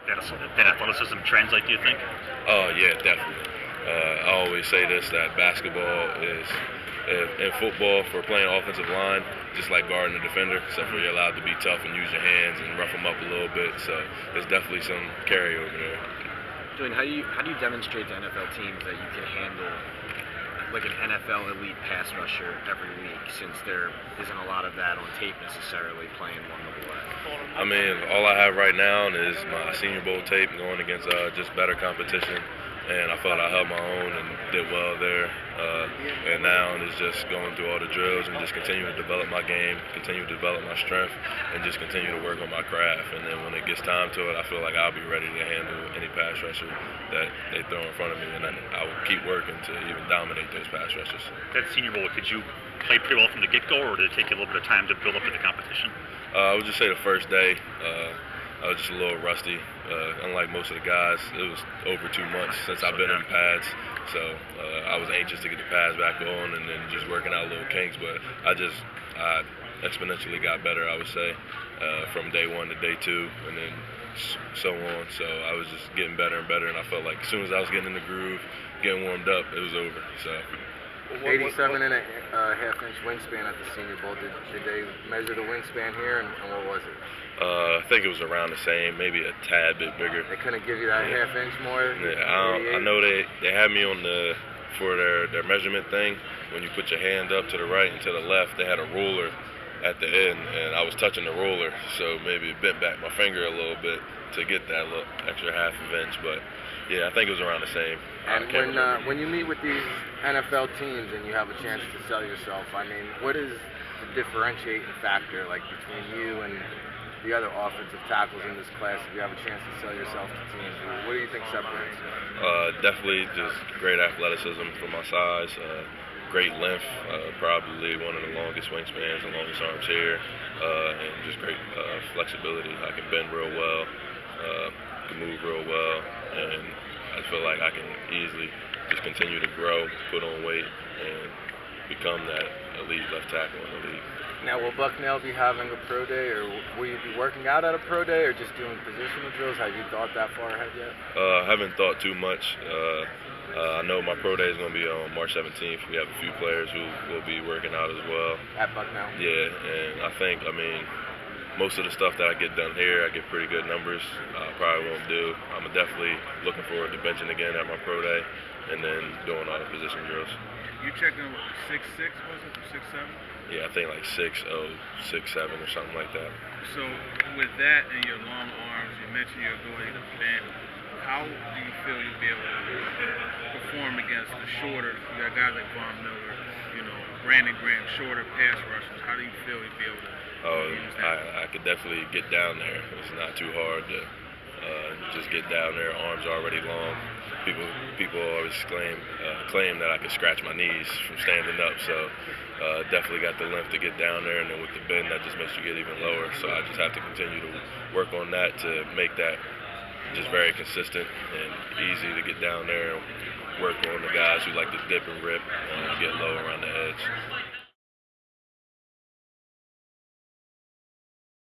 that athleticism translate, do you think? Oh, yeah, definitely. I always say this, that basketball is, in football, for playing offensive line, just like guarding a defender, except for you're allowed to be tough and use your hands and rough them up a little bit. So there's definitely some carryover there. Julian, how do you demonstrate to NFL teams that you can handle like an NFL elite pass rusher every week, since there isn't a lot of that on tape necessarily playing one level way? I mean, all I have right now is my Senior Bowl tape going against just better competition, and I felt I held my own and did well there. And now it's just going through all the drills and just continue to develop my game, continue to develop my strength, and just continue to work on my craft. And then when it gets time to it, I feel like I'll be ready to handle any pass rusher that they throw in front of me, and then I will keep working to even dominate those pass rushers. That Senior Bowl, could you play pretty well from the get-go, or did it take you a little bit of time to build up to the competition? I would just say the first day, I was just a little rusty. Unlike most of the guys, it was over 2 months since I've been in pads. So I was anxious to get the pads back on and then just working out little kinks. But I exponentially got better, I would say, from day one to day two and then so on. So I was just getting better and better. And I felt like as soon as I was getting in the groove, getting warmed up, it was over. So. 87 and a half inch wingspan at the Senior Bowl. Did they measure the wingspan here, and what was it? I think it was around the same, maybe a tad bit bigger. They couldn't give you that half inch more? Yeah, I know they had me on for their measurement thing. When you put your hand up to the right and to the left, they had a ruler at the end, and I was touching the ruler, so maybe it bent back my finger a little bit to get that little extra half of inch. But yeah, I think it was around the same. And when you meet with these NFL teams and you have a chance to sell yourself, I mean, what is the differentiating factor like between you and the other offensive tackles in this class? If you have a chance to sell yourself to teams, what do you think separates you? Definitely just great athleticism for my size, great length, probably one of the longest wingspans and longest arms here, and just great flexibility. I can bend real well, can move real well, and I feel like I can easily just continue to grow, put on weight, and become that elite left tackle in the league. Now, will Bucknell be having a pro day, or will you be working out at a pro day, or just doing positional drills? Have you thought that far ahead yet? I haven't thought too much. I know my pro day is going to be on March 17th. We have a few players who will be working out as well. At Bucknell? Yeah, and I mean, most of the stuff that I get done here, I get pretty good numbers. I probably won't do. I'm definitely looking forward to benching again at my pro day and then doing all the position drills. You checking 6'6", was it, or 6'7"? Yeah, I think like 6'0", 6'7", or something like that. So with that and your long arms, you mentioned your ability to bend. How do you feel you'll be able to perform against the shorter, you got guys like Von Miller, Brandon Graham, shorter pass rushers? How do you feel you'll be able to use that? I could definitely get down there. It's not too hard to just get down there. Arms are already long. People always claim that I can scratch my knees from standing up. So definitely got the length to get down there, and then with the bend, that just makes you get even lower. So I just have to continue to work on that to make that just very consistent and easy to get down there and work on the guys who like to dip and rip and get low around the edge.